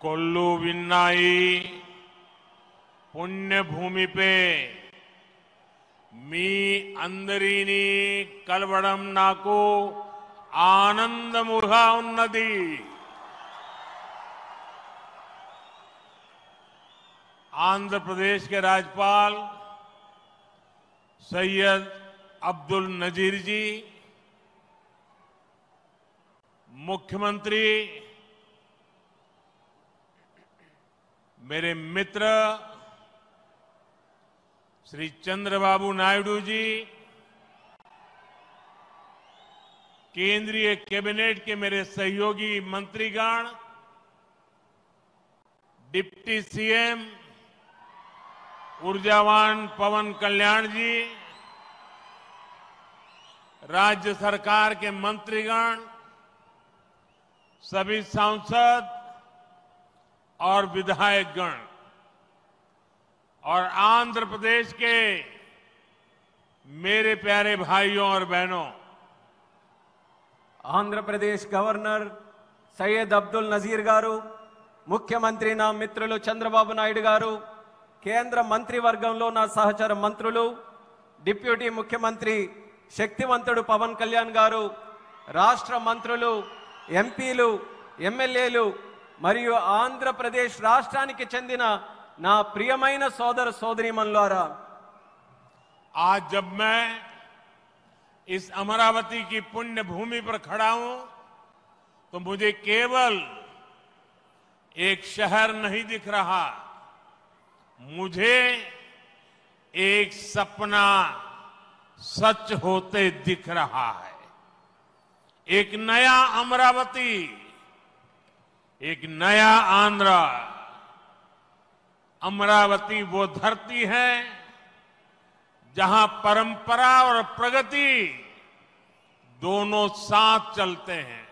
कोल्लू विन्नाई पुण्यभूमि पे मी अंदरीनी कलवड़म नाकू आनंदमुगा उन्नति आंध्र प्रदेश के राज्यपाल सैयद अब्दुल नजीर जी, मुख्यमंत्री, मेरे मित्र श्री चंद्रबाबू नायडू जी, केंद्रीय कैबिनेट के मेरे सहयोगी मंत्रीगण, डिप्टी सीएम ऊर्जावान पवन कल्याण जी, राज्य सरकार के मंत्रीगण, सभी सांसद और विधायकगण और आंध्र प्रदेश के मेरे प्यारे भाइयों और बहनों, आंध्र प्रदेश गवर्नर सैयद अब्दुल नजीर गारू, मुख्यमंत्री ना मित्रुలు చంద్రబాబు నాయుడు గారు, కేంద్ర మంత్రివర్గంలో నా సహచర మంత్రులు, డిప్యూటీ ముఖ్యమంత్రి శక్తివంతుడు పవన్ కళ్యాణ్ గారు, రాష్ట్ర మంత్రులు, ఎంపీలు, ఎమ్మెల్యేలు మరియు ఆంధ్రప్రదేశ్ రాష్ట్రానికి చెందిన నా ప్రియమైన సోదర సోదరీమణులారా, आज जब मैं इस अमरावती की पुण्य भूमि पर खड़ा हूं तो मुझे केवल एक शहर नहीं दिख रहा, मुझे एक सपना सच होते दिख रहा है। एक नया अमरावती, एक नया आंध्र। अमरावती वो धरती है जहां परंपरा और प्रगति दोनों साथ चलते हैं,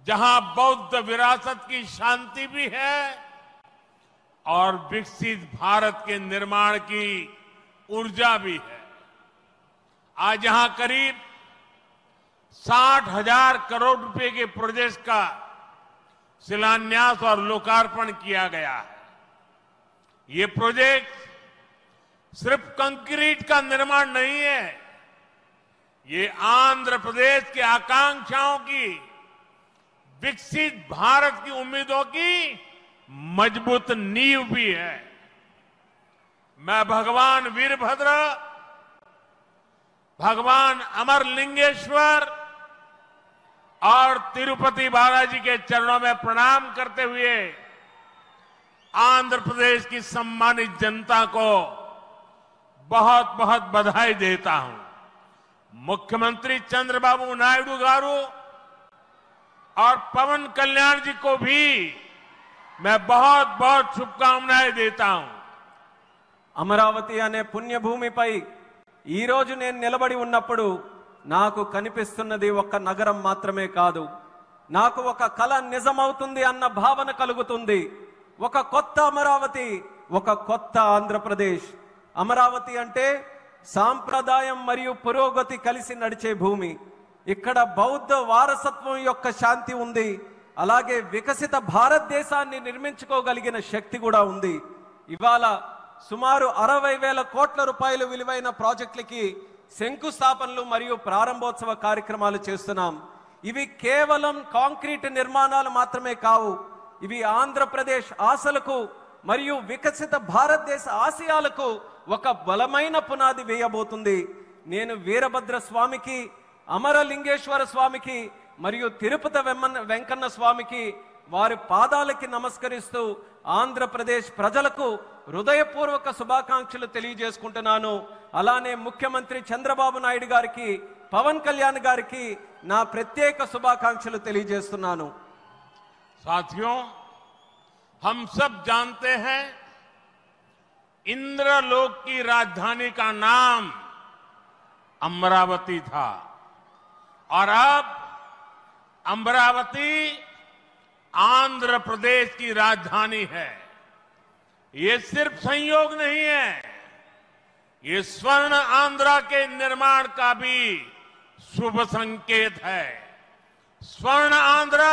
जहां बौद्ध विरासत की शांति भी है और विकसित भारत के निर्माण की ऊर्जा भी है। आज यहां करीब 60,000 करोड़ रुपए के प्रोजेक्ट का शिलान्यास और लोकार्पण किया गया है। ये प्रोजेक्ट सिर्फ कंक्रीट का निर्माण नहीं है, ये आंध्र प्रदेश की आकांक्षाओं की, विकसित भारत की उम्मीदों की मजबूत नींव भी है। मैं भगवान वीरभद्र, भगवान अमरलिंगेश्वर और तिरुपति बालाजी के चरणों में प्रणाम करते हुए आंध्र प्रदेश की सम्मानित जनता को बहुत बहुत बधाई देता हूं। मुख्यमंत्री चंद्रबाबू नायडू गारू और पवन कल्याण जी को भी मैं बहुत बहुत शुभकामनाएं देता हूं। అమరావతి అనే పుణ్యభూమిపై ఈ రోజు నేను నిలబడి ఉన్నప్పుడు నాకు కనిపిస్తున్నది ఒక నగరం మాత్రమే కాదు, నాకు ఒక కల నిజమవుతుంది అన్న భావన కలుగుతుంది। ఒక కొత్త అమరావతి, ఒక కొత్త ఆంధ్రప్రదేశ్। అమరావతి అంటే సాంప్రదాయం మరియు పురోగతి కలిసి నడిచే భూమి। ఇక్కడ బౌద్ధ వారసత్వం యొక్క శాంతి ఉంది, అలాగే వికసిత భారతదేశాన్ని నిర్మించుకోగలిగిన శక్తి కూడా ఉంది। ఇవాళ సుమారు 60,000 కోట్ల రూపాయలు విలువైన ప్రాజెక్టులకి శంకుస్థాపనలు మరియు ప్రారంభోత్సవ కార్యక్రమాలు చేస్తున్నాం। ఇవి కేవలం కాంక్రీట్ నిర్మాణాలు మాత్రమే కావు, ఇవి ఆంధ్రప్రదేశ్ ఆశలకు మరియు వికసిత భారతదేశ ఆశయాలకు ఒక బలమైన పునాది వేయబోతుంది। నేను వీరభద్ర స్వామికి, అమరలింగేశ్వర స్వామికి మరియు తిరుపతి వెంకన్న స్వామికి వారి పాదాలకి నమస్కరిస్తూ ఆంధ్రప్రదేశ్ ప్రజలకు హృదయపూర్వక శుభాకాంక్షలు తెలియజేసుకుంటున్నాను। అలానే ముఖ్యమంత్రి చంద్రబాబు నాయుడు గారికి, పవన్ కళ్యాణ్ గారికి నా ప్రత్యేక శుభాకాంక్షలు తెలియజేస్తున్నాను। साथियों, हम सब जानते हैं इंद्रलोक की राजधानी का नाम अमरावती था और अब अमरावती आंध्र प्रदेश की राजधानी है। ये सिर्फ संयोग नहीं है, ये स्वर्ण आंध्रा के निर्माण का भी शुभ संकेत है। स्वर्ण आंध्रा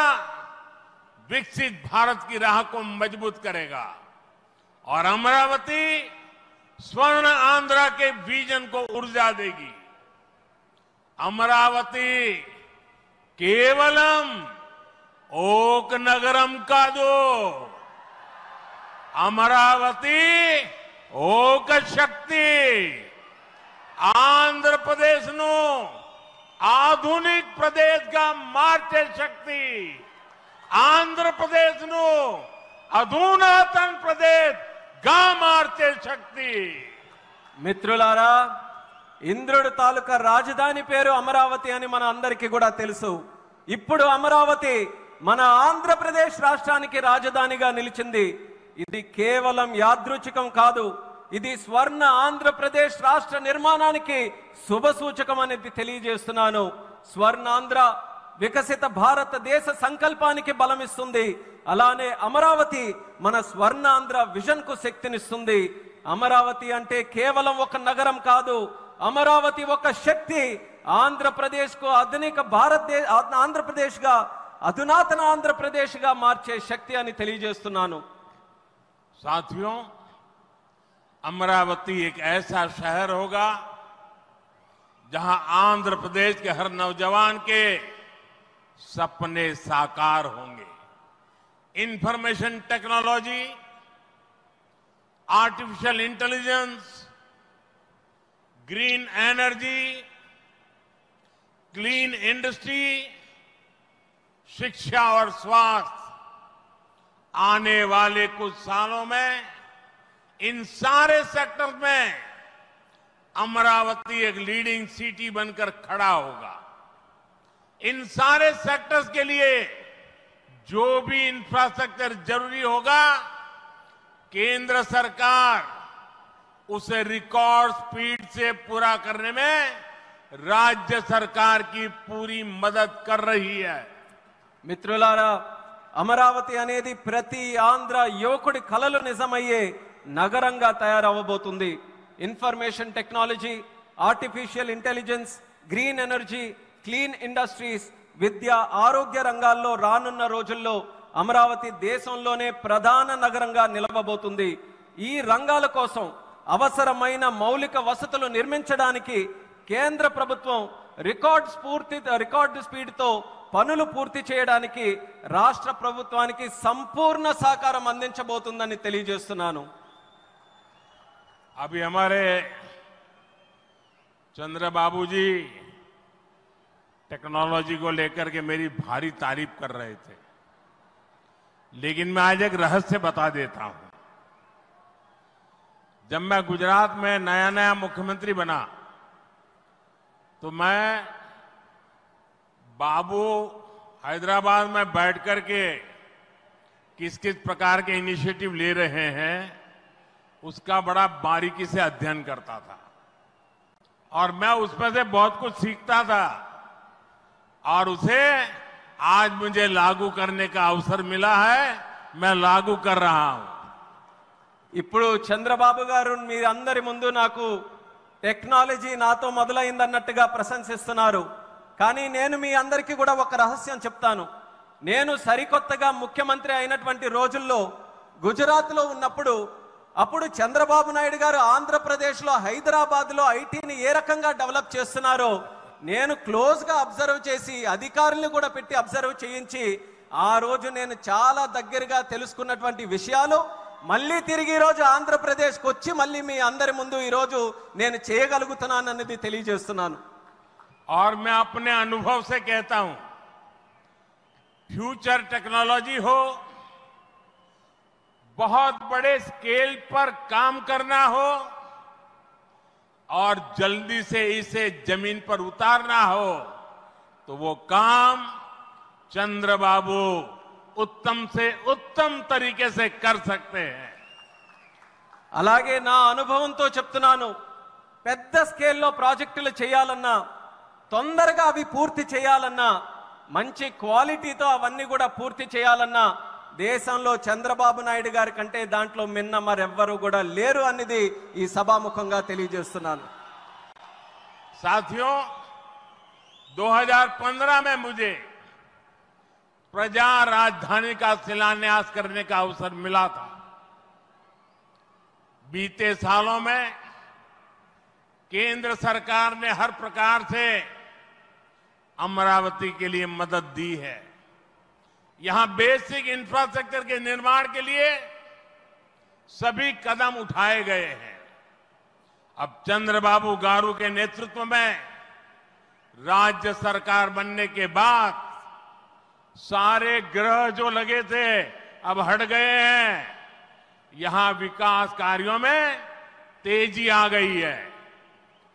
विकसित भारत की राह को मजबूत करेगा और अमरावती स्वर्ण आंध्र के विजन को ऊर्जा देगी। अमरावती केवलम ओक नगरम कादु, अमरावती ओक शक्ति आंध्र प्रदेश नो आधुनिक प्रदेश का मार्चे शक्ति, आंध्र प्रदेश नो अधुनातन प्रदेश గా మార్చే శక్తి। మిత్రులారా, ఇంద్రుడు తాలూకా రాజధాని పేరు అమరావతి అని మన అందరికీ కూడా తెలుసు। ఇప్పుడు అమరావతి మన ఆంధ్రప్రదేశ్ రాష్ట్రానికి రాజధానిగా నిలిచింది। ఇది కేవలం యాదృచ్ఛికం కాదు, ఇది స్వర్ణ ఆంధ్రప్రదేశ్ రాష్ట్ర నిర్మాణానికి శుభ సూచకం అనేది తెలియజేస్తున్నాను। స్వర్ణాంధ్ర వికసిత భారతదేశ సంకల్పానికి బలమిస్తుంది। అలానే అమరావతి మన స్వర్ణాంధ్ర విజన్ కు శక్తినిస్తుంది। అమరావతి అంటే కేవలం ఒక నగరం కాదు, అమరావతి ఒక శక్తి। ఆంధ్రప్రదేశ్ కు ఆధునిక ఆంధ్రప్రదేశ్ గా అధునాతన ఆంధ్రప్రదేశ్ గా మార్చే శక్తి అని తెలియజేస్తున్నాను। साथियों, अमरावती एक ऐसा शहर होगा जहां आंध्र प्रदेश के हर नौजवान के सपने साकार होंगे। Information technology, artificial intelligence, green energy, clean industry, शिक्षा और स्वास्थ्य, आने वाले कुछ सालों में इन सारे सेक्टर्स में अमरावती एक लीडिंग सिटी बनकर खड़ा होगा। इन सारे सेक्टर्स के लिए जो भी इंफ्रास्ट्रक्चर जरूरी होगा, केंद्र सरकार उसे रिकॉर्ड स्पीड से पूरा करने में राज्य सरकार की पूरी मदद कर रही है। మిత్రులారా, అమరావతి అనేది ప్రతి ఆంధ్ర యువకుడి కలలు నిజమయ్యే నగరంగా తయారవబోతుంది। Information technology, artificial intelligence, green energy, clean industries, విద్య, ఆరోగ్య రంగాల్లో రానున్న రోజుల్లో అమరావతి దేశంలోనే ప్రధాన నగరంగా నిలవబోతుంది। ఈ రంగాల కోసం అవసరమైన మౌలిక వసతులు నిర్మించడానికి కేంద్ర ప్రభుత్వం రికార్డ్ స్పీడ్ తో పనులు పూర్తి చేయడానికి రాష్ట్ర ప్రభుత్వానికి సంపూర్ణ సహకారం అందించబోతుందని తెలియజేస్తున్నాను। अभी हमारे चंद्रबाबू जी टेक्नोलॉजी को लेकर के मेरी भारी तारीफ कर रहे थे, लेकिन मैं आज एक रहस्य बता देता हूं। जब मैं गुजरात में नया मुख्यमंत्री बना तो मैं बाबू हैदराबाद में बैठ करके किस किस प्रकार के इनिशिएटिव ले रहे हैं उसका बड़ा बारीकी से अध्ययन करता था और मैं उसमें से बहुत कुछ सीखता था और उसे आज मुझे लागू करने का अवसर मिला है। मैं लागू कर रहा हूं। ఇప్పుడు చంద్రబాబు గారు మీ అందరి ముందు నాకు టెక్నాలజీ నాతో మొదలైందన్నట్టుగా ప్రశంసిస్తున్నారు, కానీ నేను మీ అందరికీ కూడా ఒక రహస్యం చెప్తాను। నేను సరికొత్తగా ముఖ్యమంత్రి అయినటువంటి రోజుల్లో గుజరాత్లో ఉన్నప్పుడు అప్పుడు చంద్రబాబు నాయుడు గారు ఆంధ్రప్రదేశ్లో హైదరాబాద్లో ఐటీని ఏ రకంగా డెవలప్ చేస్తున్నారో నేను క్లోజ్గా అబ్జర్వ్ చేసి అధికారులను కూడా పెట్టి అబ్జర్వ్ చేయించి ఆ రోజు నేను చాలా దగ్గరగా తెలుసుకున్నటువంటి విషయాలు మళ్ళీ తిరిగి ఈ రోజు ఆంధ్రప్రదేశ్కి వచ్చి మళ్ళీ మీ అందరి ముందు ఈ రోజు నేను చేయగలుగుతున్నానన్నది తెలియజేస్తున్నాను। और मैं अपने अनुभव से कहता हूं, फ्यूचर टेक्नोलॉजी हो, बहुत बड़े स्केल पर काम करना हो और जल्दी से इसे जमीन पर उतारना हो तो वो काम चंद्रबाबू उत्तम से उत्तम तरीके से कर सकते हैं। అలాగే నా అనుభవంతో చెప్తున్నాను, పెద్ద స్కేల్లో ప్రాజెక్టులు చేయాలన్నా తొందరగా అవి పూర్తి చేయాలన్నా మంచి క్వాలిటీతో అవన్నీ కూడా పూర్తి చేయాలన్నా దేశంలో చంద్రబాబు నాయుడు గారి కంటే దాంట్లో మిన్న మరెవ్వరూ కూడా లేరు అనేది ఈ సభాముఖంగా తెలియజేస్తున్నాను। साथियों, 2015 में मुझे प्रजा राजधानी का शिलान्यास करने का अवसर मिला था। बीते सालों में केंद्र सरकार ने हर प्रकार से अमरावती के लिए मदद दी है। यहां बेसिक इंफ्रास्ट्रक्चर के निर्माण के लिए सभी कदम उठाए गए हैं। अब चंद्रबाबू गारू के नेतृत्व में राज्य सरकार बनने के बाद सारे ग्रह जो लगे थे अब हट गए हैं। यहां विकास कार्यों में तेजी आ गई है।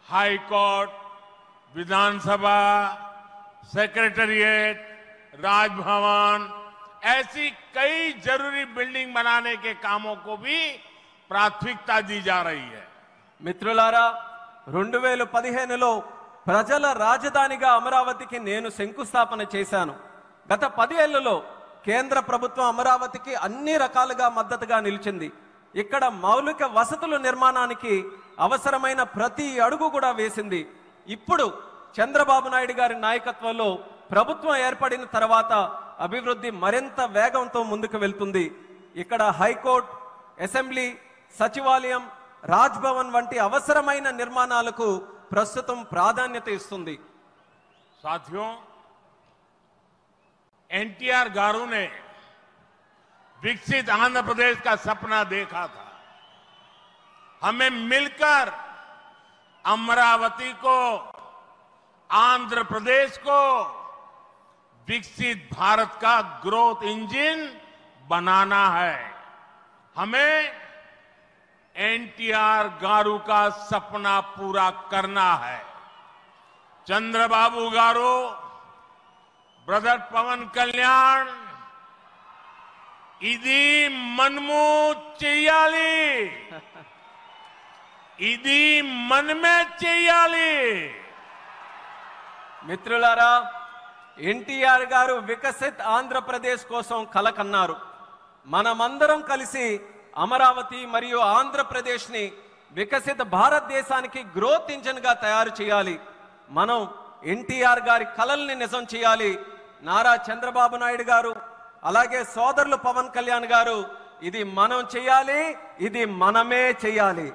हाई कोर्ट, विधानसभा, सेक्रेटेरिएट, राजभवन, ऐसी कई जरूरी बिल्डिंग बनाने के कामों को भी प्राथमिकता दी जा रही है। మిత్రులారా 2015లో ప్రజల రాజధానిగా అమరావతికి నేను శంకుస్థాపన చేశాను. గత 10 ఏళ్లలో కేంద్ర ప్రభుత్వం అమరావతికి అన్ని రకాలుగా మద్దతుగా నిలిచింది. ఇక్కడ మౌలిక వసతుల నిర్మాణానికి అవసరమైన ప్రతి అడుగు కూడా వేసింది. ఇప్పుడు చంద్రబాబు నాయుడు గారి నాయకత్వంలో ప్రభుత్వం ఏర్పడిన తర్వాత అభివృద్ధి మరింత వేగంతో ముందుకు వెళ్తుంది. ఇక్కడ హైకోర్టు, అసెంబ్లీ, సచివాలయం, రాజ్భవన్ వంటి అవసరమైన నిర్మాణాలకు ప్రస్తుతం ప్రాధాన్యత ఇస్తుంది. साथियों, एनटीआर गारू ने विकसित आंध्र प्रदेश का सपना देखा था। हमें मिलकर अमरावती को, आंध्र प्रदेश को विकसित भारत का ग्रोथ इंजन बनाना है। हमें एनटीआर गारू का सपना पूरा करना है। चंद्रबाबू गारू, ब्रदर पवन कल्याण, इदी मनमू చెయ్యాలి, ఇది మనమే చెయ్యాలి. మిత్రులారా, ఎన్టీఆర్ గారు వికసిత్ ఆంధ్రప్రదేశ్ కోసం కల కన్నారు. మనమందరం కలిసి అమరావతి మరియు ఆంధ్రప్రదేశ్ ని వికసిత భారతదేశానికి గ్రోత్ ఇంజిన్ గా తయారు చేయాలి. మనం ఎన్టీఆర్ గారి కలల్ని నిజం చేయాలి. నారా చంద్రబాబు నాయుడు గారు, అలాగే సోదరులు పవన్ కళ్యాణ్ గారు, ఇది మనం చేయాలి, ఇది మనమే చేయాలి.